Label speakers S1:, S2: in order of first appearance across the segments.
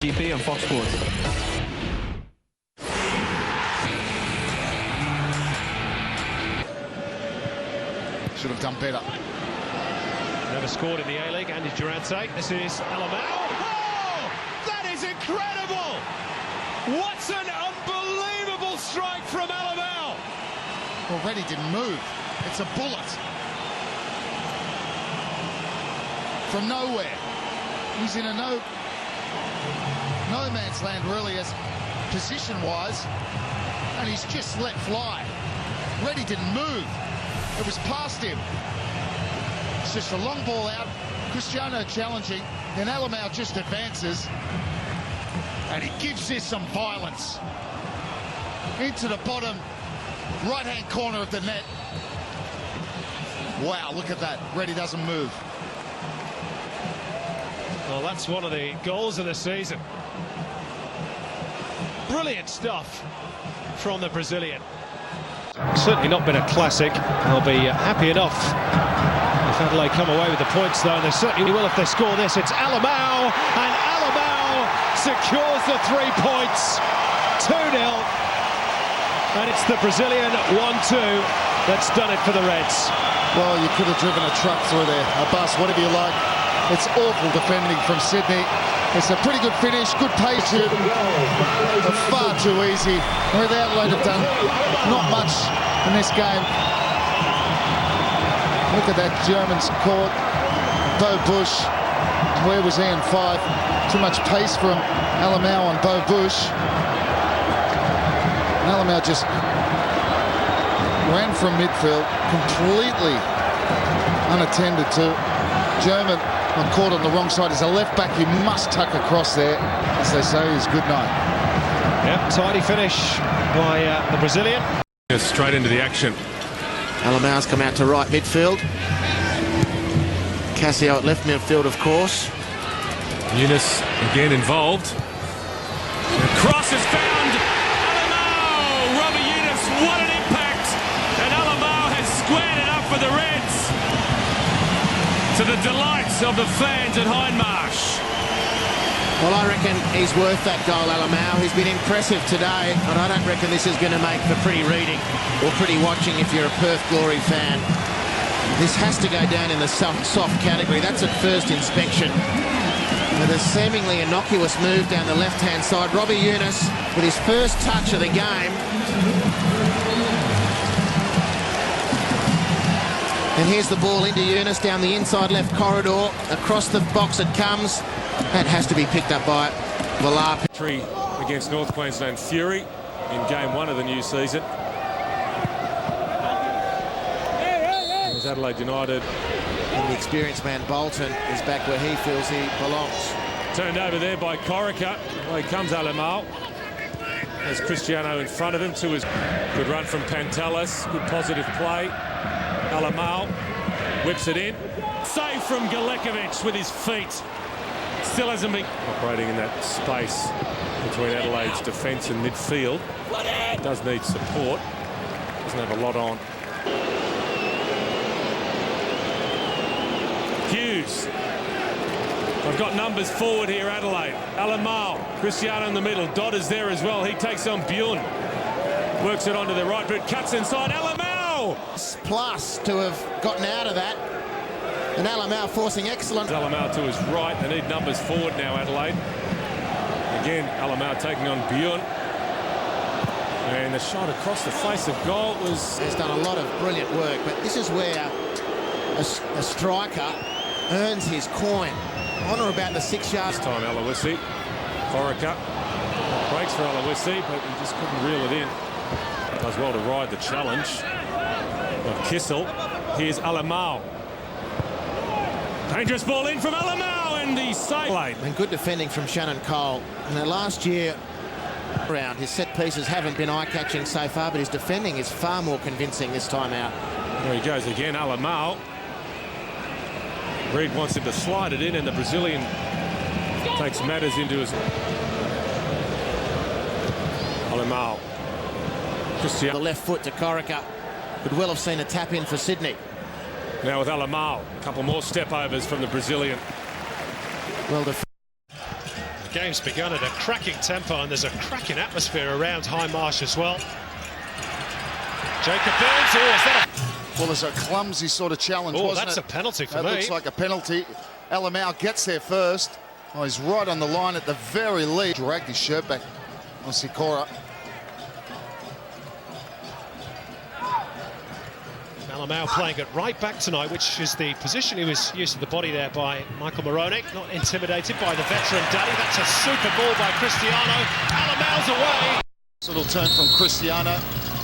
S1: BP on Fox Sports.
S2: Should have done better.
S3: Never scored in the A-League, Andy Durante. This is Alemão. Oh! That is incredible! What an unbelievable strike from Alemão!
S2: Already didn't move. It's a bullet. From nowhere. He's in a no man's land really as position-wise. And he's just let fly. Reddy didn't move. It was past him. It's just a long ball out. Cristiano challenging. Then Alemão just advances. And he gives this some violence. Into the bottom right-hand corner of the net. Wow, look at that. Reddy doesn't move.
S3: Well, that's one of the goals of the season. Brilliant stuff from the Brazilian. Certainly not been a classic. They'll be happy enough if Adelaide come away with the points, though, and they certainly will if they score this. It's Alemão, and Alemão secures the 3 points. 2-0. And it's the Brazilian 1-2 that's done it for the Reds.
S2: Well, you could have driven a truck through there, a bus, whatever you like. It's awful defending from Sydney. It's a pretty good finish, good pace, but far too easy. Where the Adelaide have done not much in this game. Look at that Germans caught. Bo Bush, where was he in 5? Too much pace from Alemão and Bo Bush. And Alemão just ran from midfield, completely unattended to. German caught on the wrong side. As a left back, you must tuck across there. As they say, is good night.
S3: Yep, tidy finish by the Brazilian.
S4: Straight into the action.
S5: Alemão's come out to right midfield. Cassio at left midfield, of course.
S4: Yunus again involved. The cross is found. Alemão! Robert Yunus, what an impact! And Alemão has squared it up for the Reds. To the delights of the fans at Hindmarsh.
S5: Well, I reckon he's worth that goal, Alemão. He's been impressive today, but I don't reckon this is going to make for pretty reading or pretty watching if you're a Perth Glory fan. This has to go down in the soft category. That's at first inspection. With a seemingly innocuous move down the left-hand side. Robbie Yunus, with his first touch of the game. And here's the ball into Yunus down the inside left corridor. Across the box it comes. That has to be picked up by Villar.
S4: Against North Queensland Fury in game 1 of the new season. As Adelaide United.
S5: And the experienced man Bolton is back where he feels he belongs.
S4: Turned over there by Corica. Away comes Alemão. There's Cristiano in front of him. To his good run from Pantelis. Good positive play. Alemão whips it in. Save from Galekovic with his feet. Still hasn't been operating in that space between Adelaide's defence and midfield. Does need support. Doesn't have a lot on. Hughes. I've got numbers forward here, Adelaide. Alemão, Cristiano in the middle. Dodd is there as well. He takes on Bjorn. Works it onto the right boot. Cuts inside. Alemão!
S5: Plus to have gotten out of that. And Alemão forcing excellent.
S4: Alemão to his right. They need numbers forward now, Adelaide. Again, Alemão taking on Bjorn. And the shot across the face of goal was...
S5: Has done a lot of brilliant work, but this is where a striker earns his coin. On or about the 6 yards.
S4: This time Aloisi. Corica. Breaks for Aloisi, but he just couldn't reel it in. Does well to ride the challenge of Kissel. Here's Alemão. Dangerous ball in from Alemão, and the save.
S5: And good defending from Shannon Cole. And last year round, his set pieces haven't been eye-catching so far, but his defending is far more convincing this time out.
S4: There he goes again, Alemão. Reid wants him to slide it in, and the Brazilian takes matters into his... Alemão.
S5: The left foot to Corica. Could well have seen a tap in for Sydney.
S4: Now with Alemão, a couple more step overs from the Brilliant.
S5: Well,
S3: game's begun at a cracking tempo, and there's a cracking atmosphere around High Marsh as well. Jacob Burns, is that
S2: Well, there's a clumsy sort of challenge, wasn't
S3: that's
S2: it?
S3: a penalty for
S2: that
S3: me.
S2: Looks like a penalty. Alemão gets there first. Oh, he's right on the line at the very least. Dragged his shirt back on Sikora.
S3: Alemão playing it right back tonight, which is the position he was used to the body there by Michael Moronic. Not intimidated by the veteran Day. That's a super ball by Cristiano. Alemão's away.
S2: Little turn from Cristiano.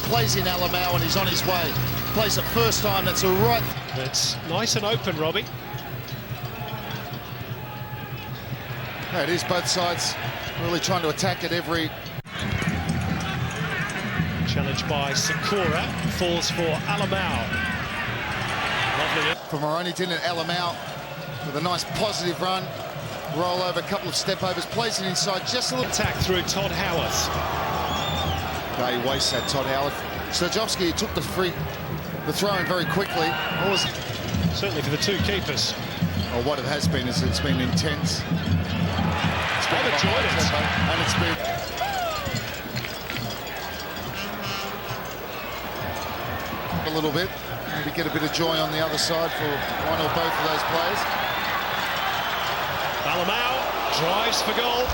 S2: Plays in Alemão and he's on his way. Plays it first time. That's a right.
S3: It's nice and open, Robbie.
S2: Yeah, it is, both sides really trying to attack at every...
S3: Challenged by Sikora, falls for Alemão. Lovely.
S2: For Moroni, didn't it? Alemão with a nice positive run. Roll over, a couple of step overs, plays it inside just a little.
S3: Attack through Todd Howarth.
S2: No, he wastes that, Todd Howard. Stojovski took the throw in very quickly. What was it?
S3: Certainly for the two keepers.
S2: Well, what it has been is it's been intense. It's been
S3: enjoyed it.
S2: And it's been... a little bit. Maybe get a bit of joy on the other side for one or both of those players.
S3: Alemão drives for goal.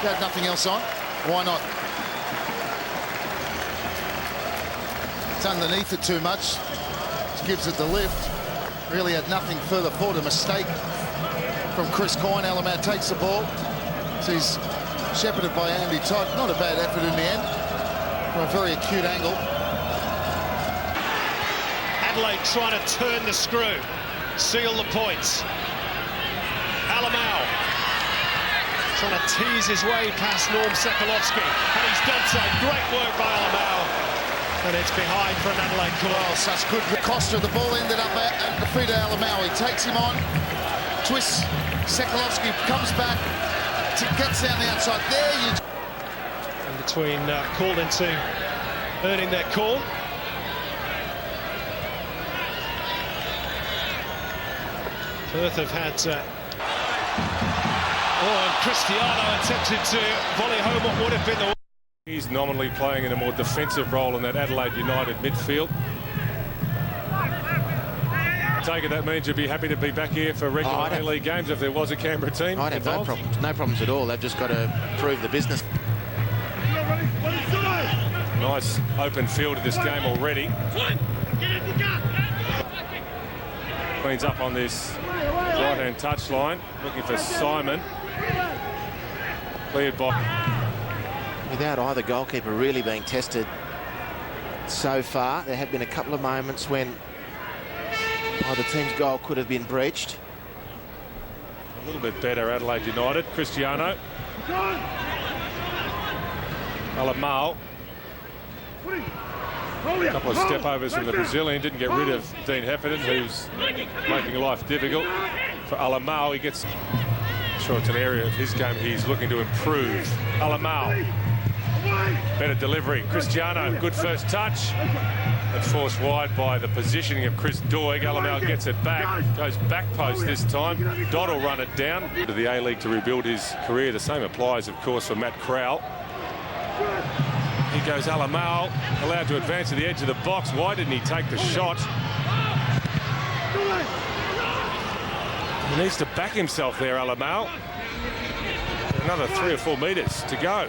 S2: He had nothing else on. Why not? It's underneath it too much. Just gives it the lift. Really had nothing further forward. A mistake from Chris Coyne. Alemão takes the ball. So he's shepherded by Andy Todd. Not a bad effort in the end. From a very acute angle.
S3: Adelaide trying to turn the screw, seal the points. Alemão trying to tease his way past Norm Sekalovsky, and he's done so. Great work by Alemão, and it's behind for an Adelaide corner.
S2: Oh, such good Costa. The ball ended up at the feet of Alemão. He takes him on, twists. Sekalovsky comes back, gets down the outside. There you.
S3: In between called into earning their call. Perth have had... and Cristiano attempted to volley home what would have been the...
S4: He's nominally playing in a more defensive role in that Adelaide United midfield. I take it that means you'd be happy to be back here for regular A-League games if there was a Canberra team
S5: I'd have no problems. No problems at all. They've just got to prove the business.
S4: Nice open field of this game already. Cleans up on this right-hand touchline, looking for Simon. Cleared by...
S5: Without either goalkeeper really being tested so far, there have been a couple of moments when either team's goal could have been breached.
S4: A little bit better, Adelaide United. Cristiano. Alemão. A couple of step overs from the Brazilian, didn't get rid of Dean Heffernan, who's making life difficult for Alemão. He gets... I'm sure it's an area of his game he's looking to improve. Alemão. Better delivery. Cristiano, good first touch. And forced wide by the positioning of Chris Doig. Alemão gets it back. Goes back post this time. Dodd will run it down to the A-League to rebuild his career. The same applies, of course, for Matt Crowell. Here goes Alemão, allowed to advance to the edge of the box. Why didn't he take the shot? He needs to back himself there, Alemão. Another 3 or 4 metres to go.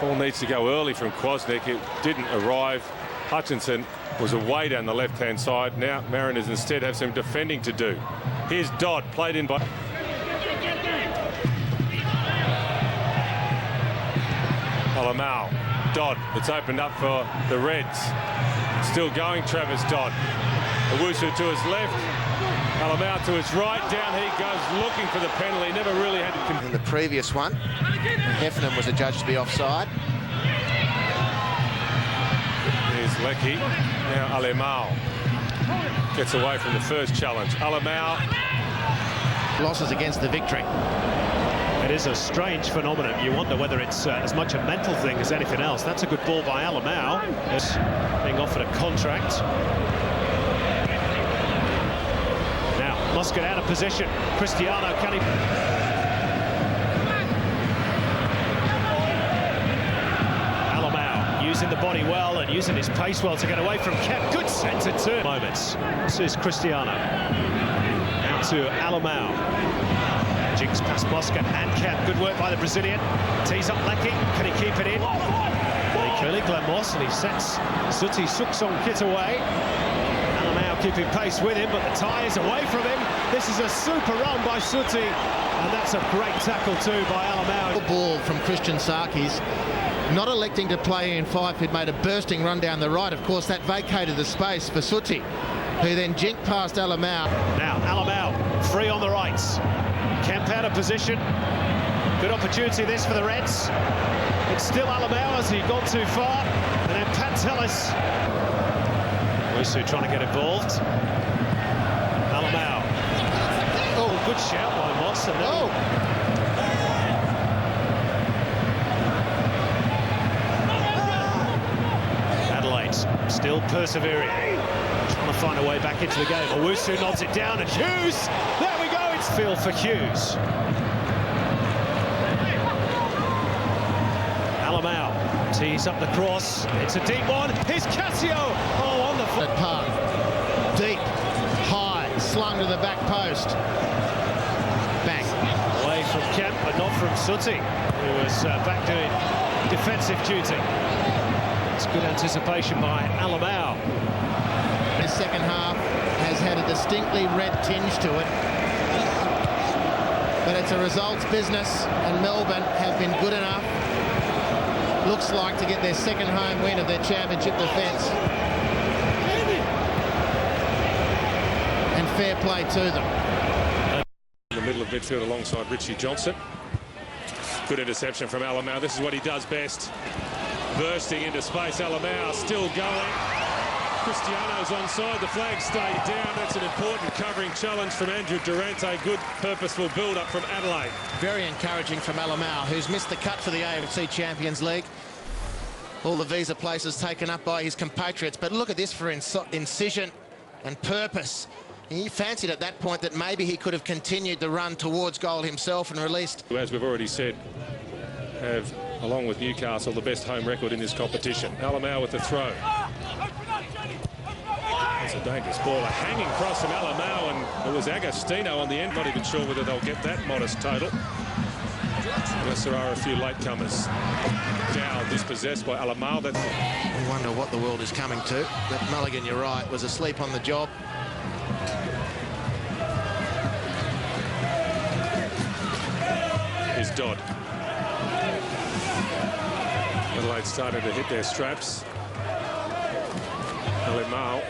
S4: Ball needs to go early from Kwasnick. It didn't arrive. Hutchinson was away down the left-hand side. Now Mariners instead have some defending to do. Here's Dodd, played in by... Alemão. Dodd, it's opened up for the Reds. Still going, Travis Dodd. Owusu to his left, Alemão to his right. Down he goes looking for the penalty. Never really had to...
S5: In the previous one, Heffernan was adjudged to be offside.
S4: Here's Lecky. Now Alemão gets away from the first challenge. Alemão.
S5: Losses against the victory.
S3: It is a strange phenomenon. You wonder whether it's as much a mental thing as anything else. That's a good ball by Alemão. It's being offered a contract. Now, must get out of position. Cristiano, can he... using the body well and using his pace well to get away from Kemp. Good centre turn moments. This is Cristiano. Out to Alemão. Jinks past Mosca and Kemp. Good work by the Brazilian. Tees up Lecky. Can he keep it in? Very clearly, Glenn Moss, and he sets Suti Suksong Kit away. Alemão keeping pace with him, but the tie is away from him. This is a super run by Suti, and that's a great tackle too by Alemão.
S5: Ball from Christian Sarkis. Not electing to play in five, he'd made a bursting run down the right. Of course, that vacated the space for Suti, who then jinked past Alemão.
S3: Now, Alemão, free on the right. Kemp out of position. Good opportunity this for the Reds. It's still Alemão as he gone too far. And then Pantelis. Wusu trying to get involved. Alemão. Oh, good shout by Moss. And then... Still persevering, trying to find a way back into the game. Wusu nods it down, and Hughes, there we go, it's field for Hughes. Alemão tees up the cross, it's a deep one, here's Casio, oh, on the foot.
S5: Park, deep, high, slung to the back post. Bang.
S3: Away from Kemp, but not from Suti, who was back doing defensive duty. It's good anticipation by Alemão.
S5: The second half has had a distinctly red tinge to it. But it's a results business, and Melbourne have been good enough, looks like, to get their second home win of their championship defence. And fair play to them.
S4: In the middle of midfield alongside Richie Johnson. Good interception from Alemão. This is what he does best. Bursting into space, Alemão still going. Cristiano's onside, the flag stayed down. That's an important covering challenge from Andrew Durante. Good purposeful build-up from Adelaide.
S5: Very encouraging from Alemão, who's missed the cut for the AFC Champions League. All the visa places taken up by his compatriots, but look at this for incision and purpose. He fancied at that point that maybe he could have continued the run towards goal himself and released.
S4: As we've already said, have, along with Newcastle, the best home record in this competition. Alemão with the throw. It's a dangerous ball. A hanging cross from Alemão, and it was Agostino on the end. Not even sure whether they'll get that modest total. Unless there are a few latecomers. Dow dispossessed by Alemão.
S5: We wonder what the world is coming to. But Mulligan, you're right, was asleep on the job.
S4: Here's Dodd. Adelaide started to hit their straps. Alemão.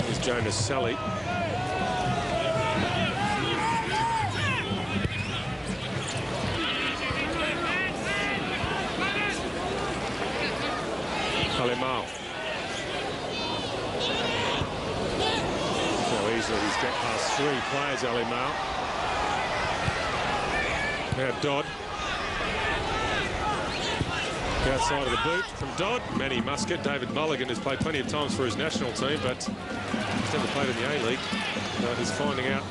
S4: Here's Jonas Sally. Alemão. So easily he's got past three players, Alemão. Now Dodd. Outside of the boot from Dodd. Manny Muscat. David Mulligan has played plenty of times for his national team, but he's never played in the A-League. He's finding out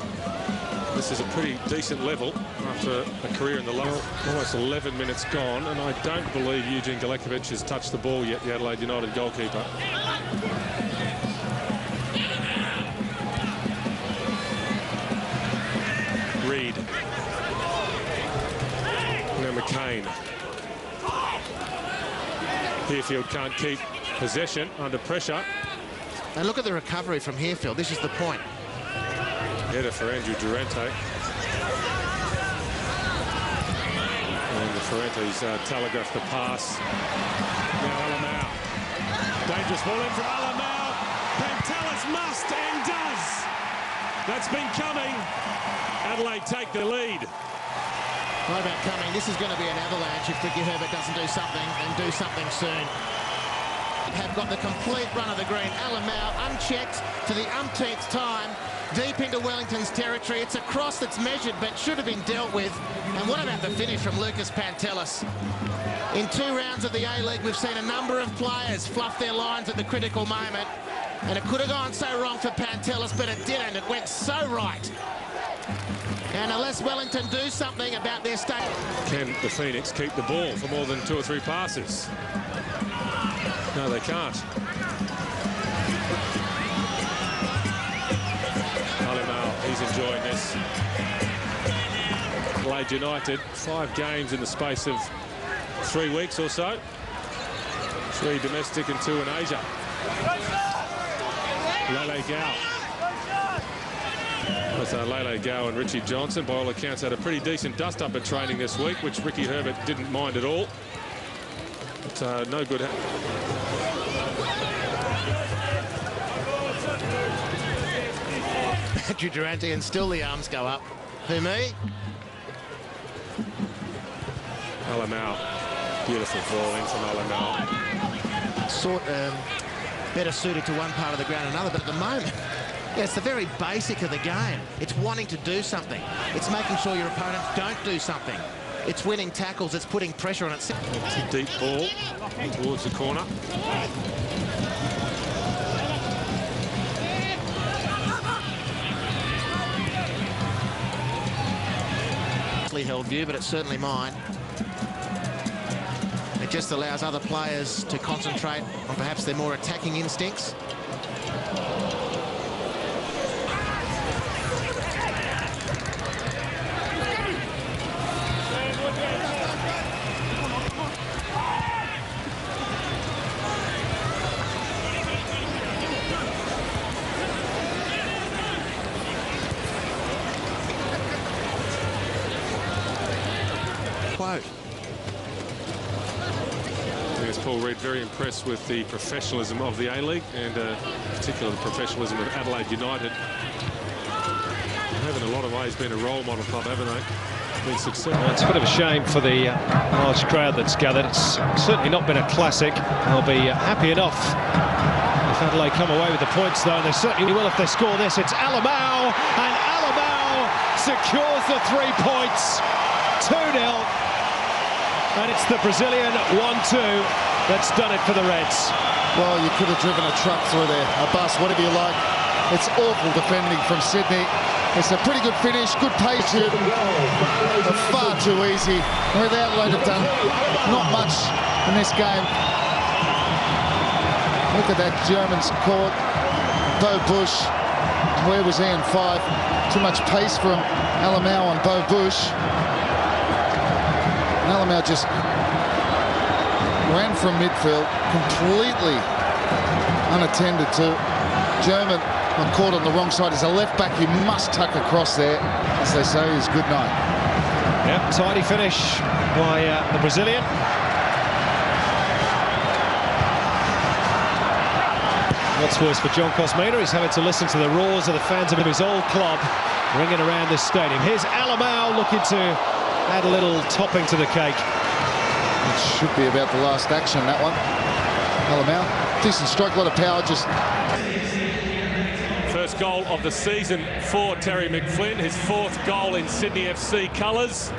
S4: this is a pretty decent level after a career in the low. Almost 11 minutes gone, and I don't believe Eugene Galekovic has touched the ball yet, the Adelaide United goalkeeper. Reid. Now McCain. Herefield can't keep possession under pressure.
S5: And look at the recovery from Herefield. This is the point.
S4: Header for Andrew Durante. And the Fuentes telegraphed the pass. Now Alemão. Dangerous ball in from Alemão. Pantelis must and does. That's been coming. Adelaide take the lead.
S5: What about coming? This is going to be an avalanche if Ricky Herbert doesn't do something, and do something soon. Have got the complete run of the green. Alemão unchecked to the umpteenth time, deep into Wellington's territory. It's a cross that's measured but should have been dealt with. And what about the finish from Lucas Pantelis? In 2 rounds of the A-League, we've seen a number of players fluff their lines at the critical moment. And it could have gone so wrong for Pantelis, but it didn't. It went so right. And unless Wellington do something about their state...
S4: Can the Phoenix keep the ball for more than 2 or 3 passes? No, they can't. Alemão, he's enjoying this. Adelaide United, 5 games in the space of 3 weeks or so. 3 domestic and 2 in Asia. Lele Gao. With Lele Gao and Richie Johnson, by all accounts, had a pretty decent dust-up at training this week, which Ricky Herbert didn't mind at all. But no good.
S5: Andrew Durante, and still the arms go up. Who, me?
S4: Alemão. Beautiful ball in from Alemão.
S5: Better suited to one part of the ground than another, but at the moment, yeah, it's the very basic of the game. It's wanting to do something. It's making sure your opponents don't do something. It's winning tackles. It's putting pressure on it.
S4: It's a deep ball towards the corner.
S5: Held view, but it's certainly mine. It just allows other players to concentrate on perhaps their more attacking instincts. Quote.
S4: As Paul Reid, very impressed with the professionalism of the A-League and particularly the professionalism of Adelaide United. They have in a lot of ways been a role model club, haven't they? Been successful.
S3: Well, it's a bit of a shame for the large crowd that's gathered. It's certainly not been a classic. They'll be happy enough if Adelaide come away with the points, though, and they certainly will if they score this. It's Alemão, and Alemão secures the 3 points. 2-0. And it's the Brazilian 1-2 that's done it for the Reds.
S1: Well, you could have driven a truck through there, a bus, whatever you like. It's awful defending from Sydney. It's a pretty good finish, good pace. Far too easy. Where the Adelaide have done not much in this game. Look at that German's caught. Bo Bush. Where was he in 5? Too much pace from Alemão and Bo Bush. Alemão just ran from midfield, completely unattended to. German caught on the wrong side. As a left back, he must tuck across there. As they say, is good night.
S3: Yep, tidy finish by the Brazilian. What's worse for John Cosmina, he's having to listen to the roars of the fans of his old club ringing around this stadium. Here's Alemão looking to add a little topping to the cake.
S1: It should be about the last action, that one. Alemão, decent stroke, a lot of power, just...
S4: First goal of the season for Terry McFlynn, his 4th goal in Sydney FC colours.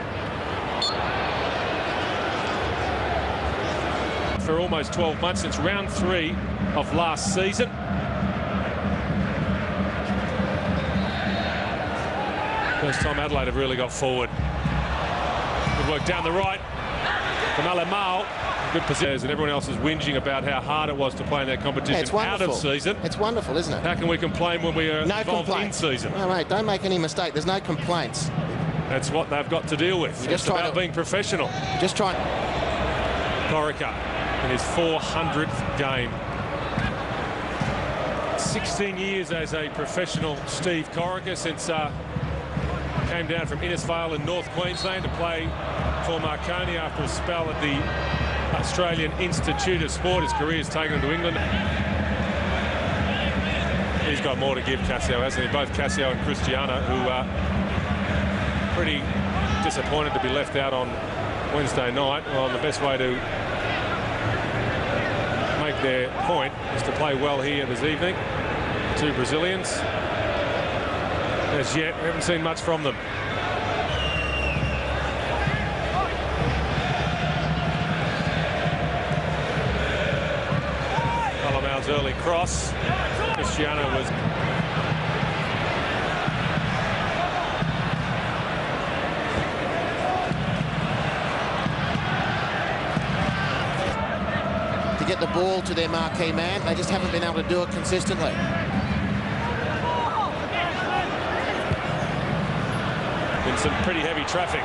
S4: For almost 12 months, since round 3 of last season. First time Adelaide have really got forward. Good work down the right from Alemão. Good position, and everyone else is whinging about how hard it was to play in that competition out of season.
S5: It's wonderful, isn't it?
S4: How can we complain when we are involved in season?
S5: No, mate, don't make any mistake. There's no complaints.
S4: That's what they've got to deal with. It's about being professional.
S5: Just try.
S4: Corica in his 400th game. 16 years as a professional, Steve Corica, since came down from Innisfail in North Queensland to play for Marconi after a spell at the Australian Institute of Sport. His career has taken him to England. He's got more to give, Cassio, hasn't he? Both Cassio and Cristiano, who are pretty disappointed to be left out on Wednesday night. Well, the best way to make their point is to play well here this evening. 2 Brazilians. As yet, we haven't seen much from them. Alemão's early cross. Cristiano was...
S5: get the ball to their marquee man. They just haven't been able to do it consistently.
S4: In some pretty heavy traffic.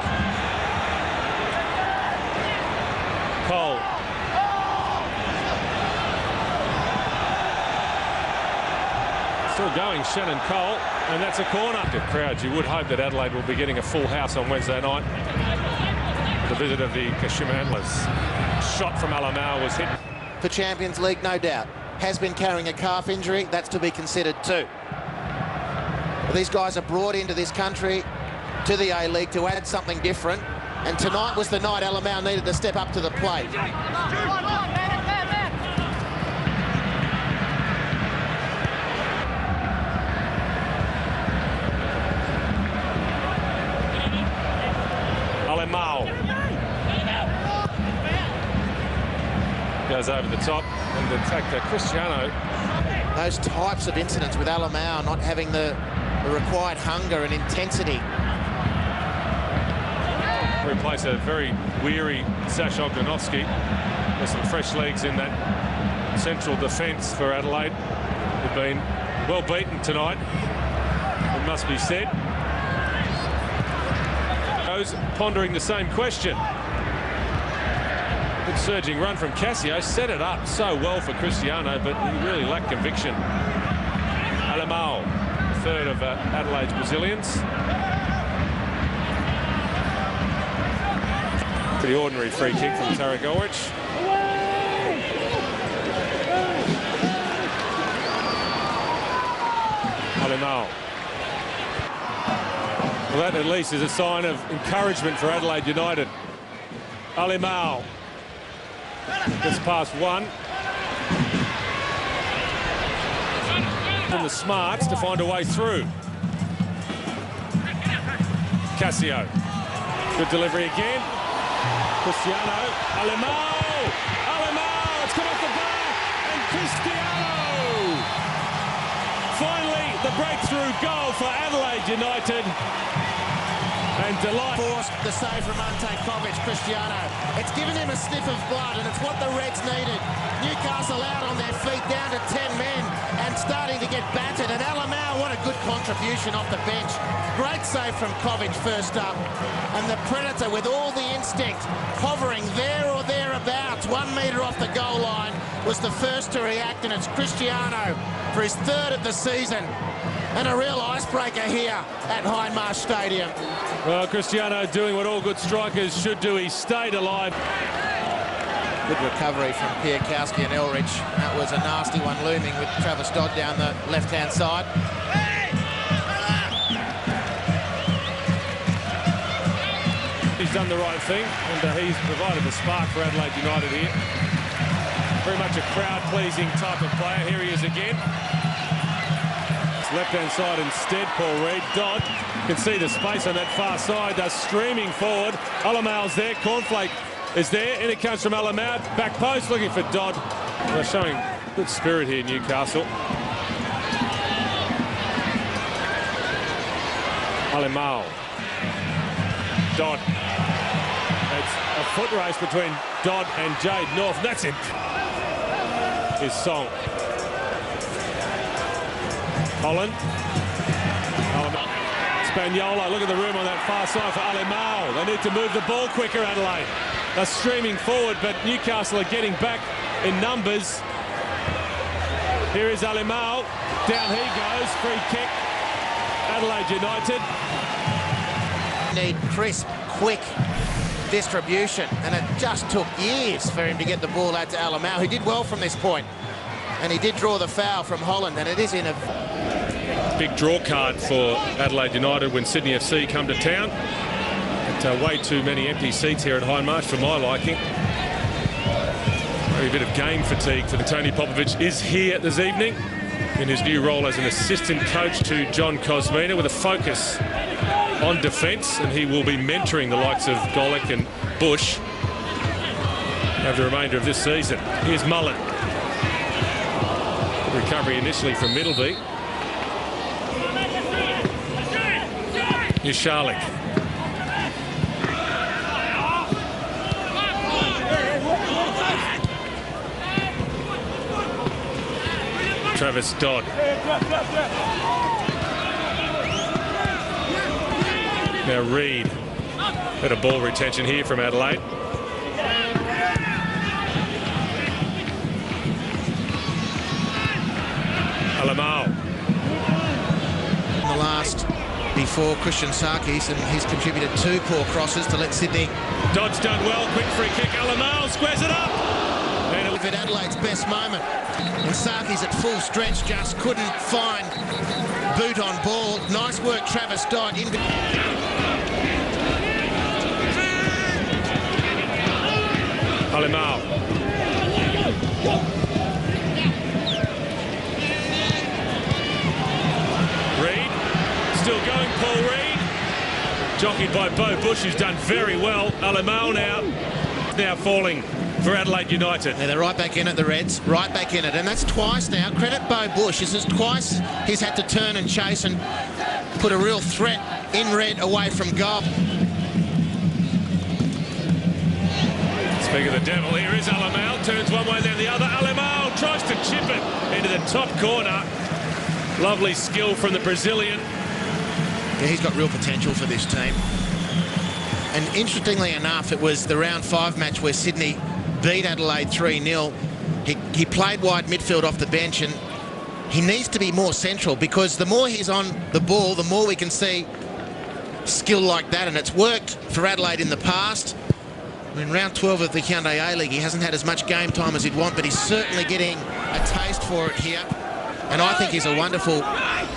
S4: Cole. Still going, Shannon Cole, and that's a corner. Good crowds. You would hope that Adelaide will be getting a full house on Wednesday night. The visit of the Kashima Antlers. Shot from Alemão was hit.
S5: For Champions League, no doubt. Has been carrying a calf injury. That's to be considered too. But these guys are brought into this country, to the A-League, to add something different. And tonight was the night Alemão needed to step up to the plate.
S4: Alemão goes over the top, and in fact Cristiano.
S5: Those types of incidents with Alemão not having the required hunger and intensity.
S4: Replace a very weary Sash Ogdanovsky. There's some fresh legs in that central defence for Adelaide. They've been well beaten tonight, it must be said. Pondering the same question. Good surging run from Cassio, set it up so well for Cristiano, but he really lacked conviction. Alemão, third of Adelaide's Brazilians. Pretty ordinary free kick from Taragowicz. Alemão. Well, that at least is a sign of encouragement for Adelaide United. Alemão gets past one. And the smarts to find a way through. Cassio. Good delivery again. Cristiano. Alemão! Alemão! It's come off the bar! And Cristiano! Finally, the breakthrough goal for Adelaide United. And delight.
S5: Forced the save from Ante Kovic, Cristiano. It's given him a sniff of blood, and it's what the Reds needed. Newcastle out on their feet, down to 10 men, and starting to get battered. And Alemão, what a good contribution off the bench. Great save from Kovic first up. And the Predator, with all the instinct, hovering there or thereabouts, 1 metre off the goal line, was the first to react, and it's Cristiano for his third of the season. And a real icebreaker here at Hindmarsh Stadium.
S4: Well, Cristiano doing what all good strikers should do. He stayed alive.
S5: Good recovery from Piakowski and Elrich. That was a nasty one looming with Travis Dodd down the left-hand side.
S4: He's done the right thing, and he's provided the spark for Adelaide United here. Very much a crowd-pleasing type of player. Here he is again. Left-hand side instead, Paul Reid. Dodd can see the space on that far side. They're streaming forward. Alemão's there. Cornflake is there. In it comes from Alemão. Back post looking for Dodd. They're showing good spirit here, Newcastle. Alemão. Dodd. It's a foot race between Dodd and Jade North. That's it. His song. Holland. Spagnola, look at the room on that far side for Alemão. They need to move the ball quicker, Adelaide. They're streaming forward, but Newcastle are getting back in numbers. Here is Alemão. Down he goes. Free kick. Adelaide United.
S5: Need crisp, quick distribution, and it just took years for him to get the ball out to Alemão. He did well from this point, and he did draw the foul from Holland, and it is in a
S4: big draw card for Adelaide United when Sydney FC come to town. But way too many empty seats here at Hindmarsh for my liking. Maybe a bit of game fatigue for Tony Popovich is here this evening in his new role as an assistant coach to John Kosmina, with a focus on defence, and he will be mentoring the likes of Golick and Bush over the remainder of this season. Here's Mullen. Good recovery initially from Middleby. Here's Charlick. Travis Dodd. Now Reed. Better ball retention here from Adelaide. Alemão.
S5: The last before Christian Sarkis, and he's contributed 2 poor crosses to let Sydney.
S4: Dodd's done well. Quick free kick. Alemão squares it up.
S5: At Adelaide's best moment, and Sarkis at full stretch just couldn't find boot on ball. Nice work, Travis Dodd.
S4: Alemão. Reed. Still going, Paul Reed. Jockeyed by Bo Bush, who's done very well. Alemão now falling for Adelaide United.
S5: Yeah, they're right back in it, the Reds. Right back in it. And that's twice now. Credit Bo Bush. This is twice he's had to turn and chase and put a real threat in red away from goal.
S4: Speaking of the devil, here is Alemão. Turns one way, then the other. Alemão tries to chip it into the top corner. Lovely skill from the Brazilian.
S5: Yeah, he's got real potential for this team. And interestingly enough, it was the round 5 match where Sydney beat Adelaide 3-0. He played wide midfield off the bench, and he needs to be more central, because the more he's on the ball, the more we can see skill like that, and it's worked for Adelaide in the past. In round 12 of the Hyundai A-League, he hasn't had as much game time as he'd want, but he's certainly getting a taste for it here. And I think he's a wonderful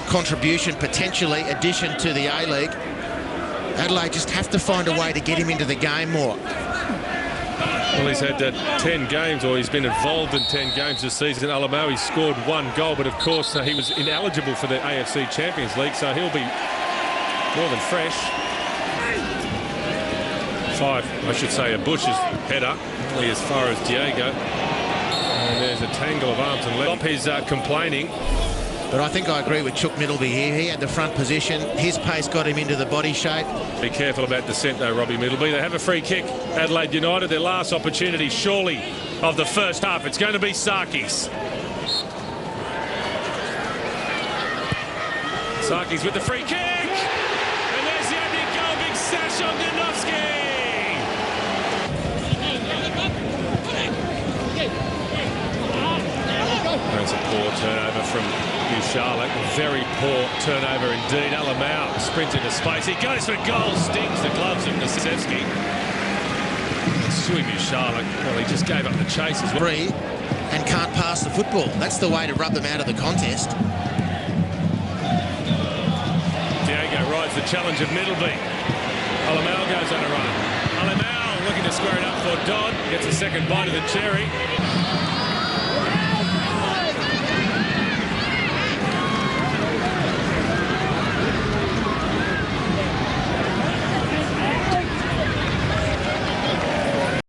S5: contribution, potentially, addition to the A-League. Adelaide just have to find a way to get him into the game more.
S4: Well, he's had 10 games, or he's been involved in 10 games this season. Alemão, he's scored 1 goal, but of course he was ineligible for the AFC Champions League, so he'll be more than fresh. 5, I should say, a Bush's header, only as far as Diego. And there's a tangle of arms and legs. He's complaining.
S5: But I think I agree with Chuck Middleby here. He had the front position. His pace got him into the body shape.
S4: Be careful about descent, though, Robbie Middleby. They have a free kick, Adelaide United. Their last opportunity, surely, of the first half. It's going to be Sarkis. Sarkis with the free kick. And there's the opening goal. Big sash on Danovsky. That's a poor turnover from Charlotte. A very poor turnover indeed. Alemão sprints into space. He goes for goal. Stings the gloves of Nosevsky. Suing Charlotte. Well, he just gave up the chase as well.
S5: Free and can't pass the football. That's the way to rub them out of the contest.
S4: Diego rides the challenge of Middleby. Alemão goes on a run. Alemão looking to square it up for Dodd. Gets a second bite of the cherry.